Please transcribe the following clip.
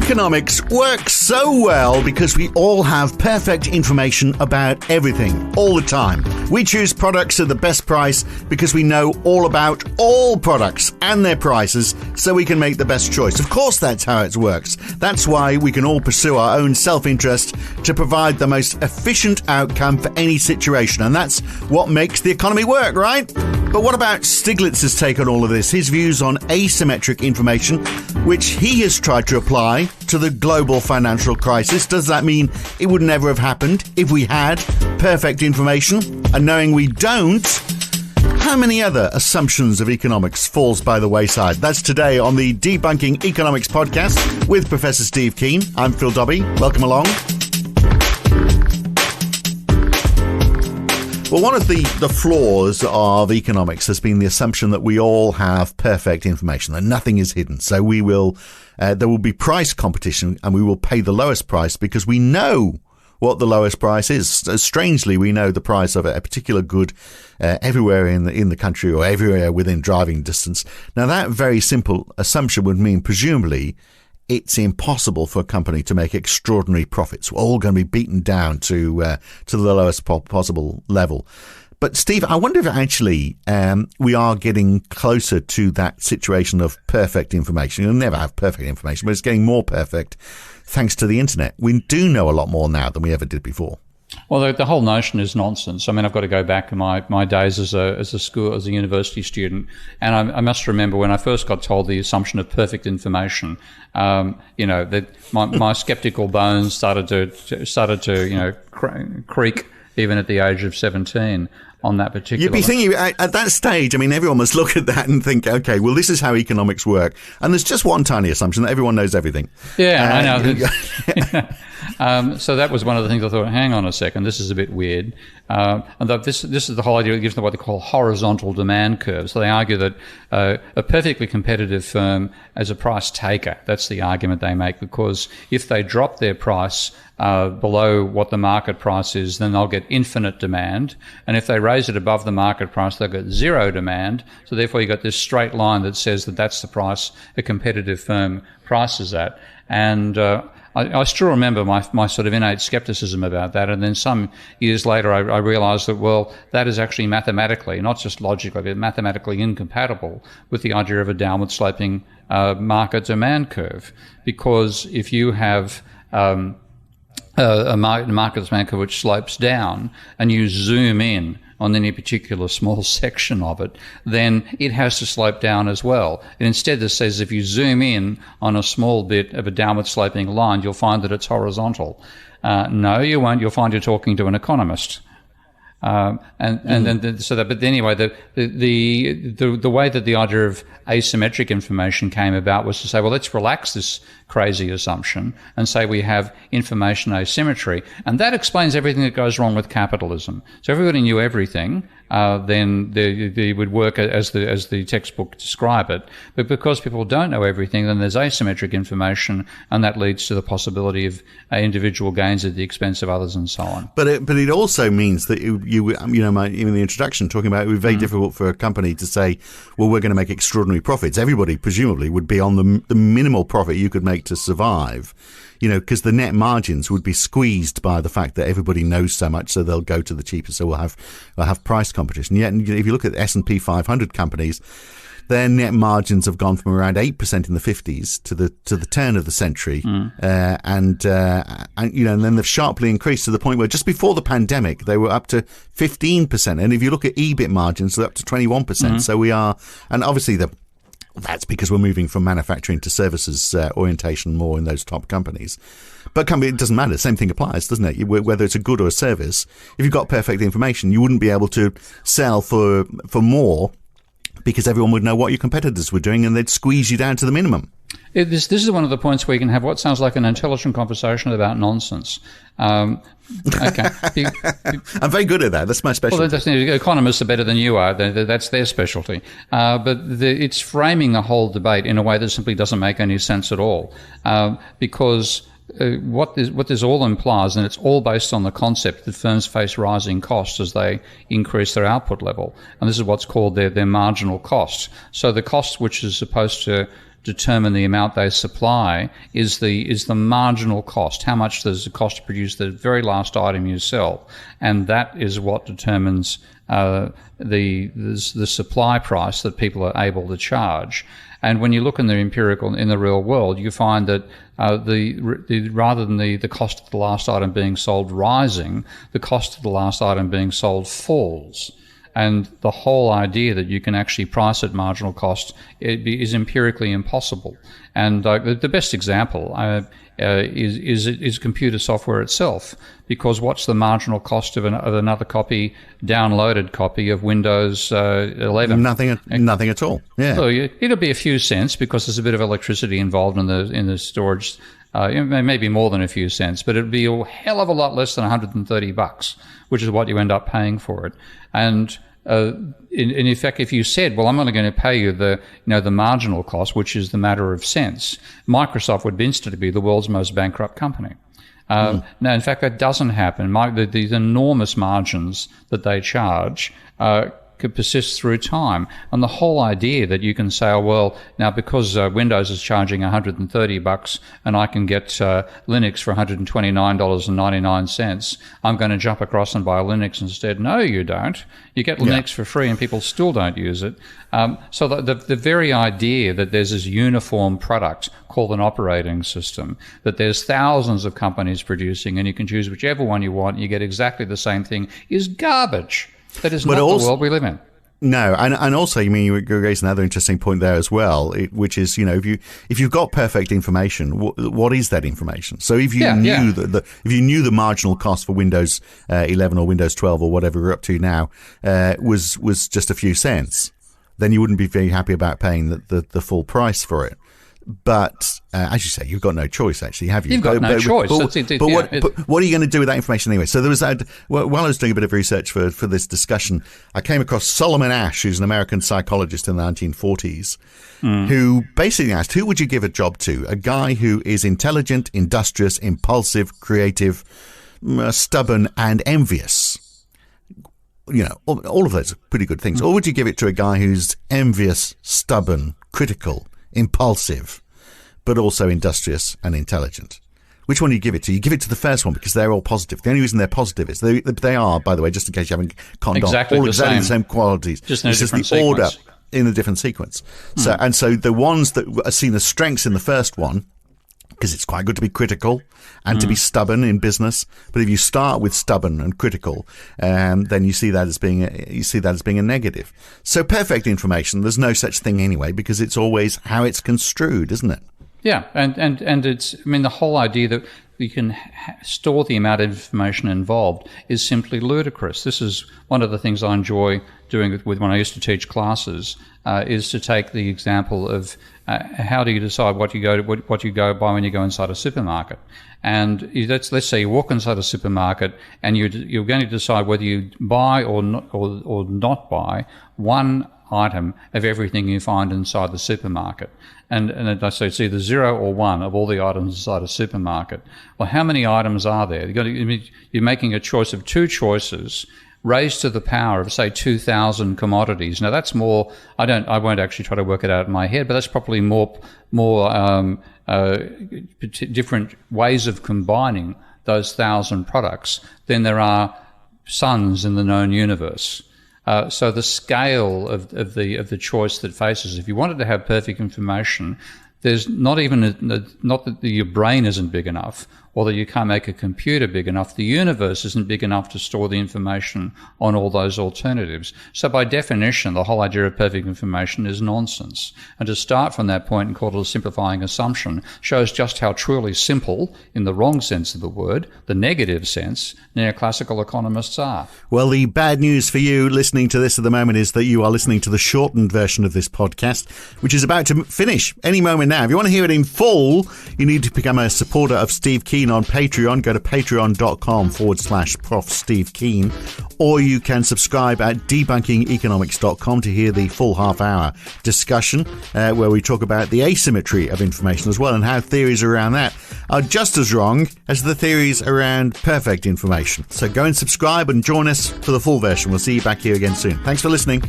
Economics works so well because we all have perfect information about everything, all the time. We choose products at the best price because we know all about all products and their prices, so we can make the best choice. Of course, that's how it works. That's why we can all pursue our own self-interest to provide the most efficient outcome for any situation, and that's what makes the economy work, right? But what about Stiglitz's take on all of this? His views on asymmetric information, which he has tried to apply to the global financial crisis. Does that mean it would never have happened if we had perfect information? And knowing we don't, how many other assumptions of economics falls by the wayside? That's today on the Debunking Economics podcast with Professor Steve Keen. I'm Phil Dobbie. Welcome along. Well, one of the flaws of economics has been the assumption that we all have perfect information, that nothing is hidden. So there will be price competition and we will pay the lowest price because we know what the lowest price is. Strangely, we know the price of a particular good everywhere in the country or everywhere within driving distance. Now, that very simple assumption would mean, presumably, it's impossible for a company to make extraordinary profits. We're all going to be beaten down to the lowest possible level. But Steve, I wonder if actually we are getting closer to that situation of perfect information. You'll never have perfect information, but it's getting more perfect thanks to the internet. We do know a lot more now than we ever did before. Well, the whole notion is nonsense. I mean, I've got to go back in my days as a university student, and I must remember when I first got told the assumption of perfect information. That my skeptical bones started to creak even at the age of 17. On that particular, you'd be thinking at that stage. I mean, everyone must look at that and think, "Okay, well, this is how economics work." And there's just one tiny assumption that everyone knows everything. Yeah, I know. So that was one of the things I thought. Hang on a second, this is a bit weird. And this is the whole idea. It gives them what they call horizontal demand curves. So they argue that a perfectly competitive firm as a price taker. That's the argument they make, because if they drop their price below what the market price is, then they'll get infinite demand. And if they raise it above the market price, they'll get zero demand. So therefore, you've got this straight line that says that that's the price a competitive firm prices at. And I still remember my sort of innate skepticism about that. And then some years later, I realized that, well, that is actually mathematically, not just logically, but mathematically incompatible with the idea of a downward sloping market demand curve. Because if you have a market demand curve which slopes down and you zoom in on any particular small section of it, then it has to slope down as well. And instead, this says if you zoom in on a small bit of a downward sloping line, you'll find that it's horizontal. No, you won't. You'll find you're talking to an economist. But anyway, the way that the idea of asymmetric information came about was to say, well, let's relax this crazy assumption and say we have information asymmetry, and that explains everything that goes wrong with capitalism. So everybody knew everything, then they would work as the textbook describe it. But because people don't know everything, then there's asymmetric information, and that leads to the possibility of individual gains at the expense of others, and so on. But it also means that in the introduction, talking about it would be very difficult for a company to say, well, we're going to make extraordinary profits. Everybody presumably would be on the minimal profit you could make to survive, because the net margins would be squeezed by the fact that everybody knows so much, so they'll go to the cheapest. So we'll have price competition. Yet, if you look at the S&P 500 companies, their net margins have gone from around 8% in the 50s to the turn of the century, and then they've sharply increased to the point where just before the pandemic they were up to 15%, and if you look at EBIT margins, they're up to 21%. So we are, and obviously that's because we're moving from manufacturing to services orientation more in those top companies. But it doesn't matter. Same thing applies, doesn't it? Whether it's a good or a service, if you've got perfect information, you wouldn't be able to sell for more, because everyone would know what your competitors were doing and they'd squeeze you down to the minimum. This is one of the points where you can have what sounds like an intelligent conversation about nonsense. Okay. I'm very good at that. That's my specialty. Well, economists are better than you are. That's their specialty. But it's framing the whole debate in a way that simply doesn't make any sense at all. Because what this all implies, and it's all based on the concept that firms face rising costs as they increase their output level. And this is what's called their marginal cost. So the cost which is supposed to determine the amount they supply is the marginal cost. How much does it cost to produce the very last item you sell? And that is what determines the supply price that people are able to charge. And when you look in the real world, you find that rather than the cost of the last item being sold rising, the cost of the last item being sold falls. And the whole idea that you can actually price at marginal cost is empirically impossible. And the best example is computer software itself, because what's the marginal cost of another downloaded copy of Windows 11? Nothing at all. Yeah. So it'll be a few cents because there's a bit of electricity involved in the storage. Maybe more than a few cents, but it'd be a hell of a lot less than $130, which is what you end up paying for it. And in effect, if you said, well, I'm only going to pay you the marginal cost, which is the matter of cents, Microsoft would instantly be the world's most bankrupt company. Now, in fact, that doesn't happen. These enormous margins that they charge could persist through time. And the whole idea that you can say, oh, well, now because Windows is charging $130 and I can get Linux for $129.99, I'm going to jump across and buy Linux instead. No, you don't. You get Linux for free and people still don't use it. So the very idea that there's this uniform product called an operating system, that there's thousands of companies producing and you can choose whichever one you want and you get exactly the same thing, is garbage. That is not the world we live in. No, and also, you raise another interesting point there as well, which is, if you've got perfect information, what is that information? So if you knew the marginal cost for Windows 11 or Windows 12 or whatever we're up to now was just a few cents, then you wouldn't be very happy about paying the full price for it. But as you say, you've got no choice, actually, have you? You've got no choice. But what are you going to do with that information anyway? So there was while I was doing a bit of research for this discussion, I came across Solomon Asch, who's an American psychologist in the 1940s, who basically asked, who would you give a job to? A guy who is intelligent, industrious, impulsive, creative, stubborn, and envious. All of those are pretty good things. Or would you give it to a guy who's envious, stubborn, critical, impulsive, but also industrious and intelligent? Which one do you give it to? You give it to the first one because they're all positive. The only reason they're positive is they are, by the way, just in case you haven't conned on, all exactly the same qualities. Just in a different sequence. Order in a different sequence. So the ones that are seen as strengths in the first one, because it's quite good to be critical and to be stubborn in business. But if you start with stubborn and critical, then you see that as being a negative. So perfect information, there's no such thing anyway, because it's always how it's construed, isn't it? Yeah, and it's, the whole idea that we can store the amount of information involved is simply ludicrous. This is one of the things I enjoy doing with when I used to teach classes, is to take the example of how do you decide what you go buy when you go inside a supermarket. And let's say you walk inside a supermarket and you're going to decide whether you buy or not buy one item of everything you find inside the supermarket. And I say it's either 0 or 1 of all the items inside a supermarket. Well, how many items are there? You're making a choice of two choices raised to the power of, say, 2,000 commodities. Now, that's more. I won't actually try to work it out in my head, but that's probably more different ways of combining those 1,000 products than there are suns in the known universe. So the scale of the choice that faces, if you wanted to have perfect information, there's not that your brain isn't big enough or that you can't make a computer big enough. The universe isn't big enough to store the information on all those alternatives. So by definition, the whole idea of perfect information is nonsense. And to start from that point and call it a simplifying assumption shows just how truly simple, in the wrong sense of the word, the negative sense, neoclassical economists are. Well, the bad news for you listening to this at the moment is that you are listening to the shortened version of this podcast, which is about to finish any moment now. If you want to hear it in full, you need to become a supporter of Steve Keen on Patreon. Go to patreon.com/Prof. Steve Keen, or you can subscribe at debunkingeconomics.com to hear the full half-hour discussion where we talk about the asymmetry of information as well and how theories around that are just as wrong as the theories around perfect information. So go and subscribe and join us for the full version. We'll see you back here again soon. Thanks for listening.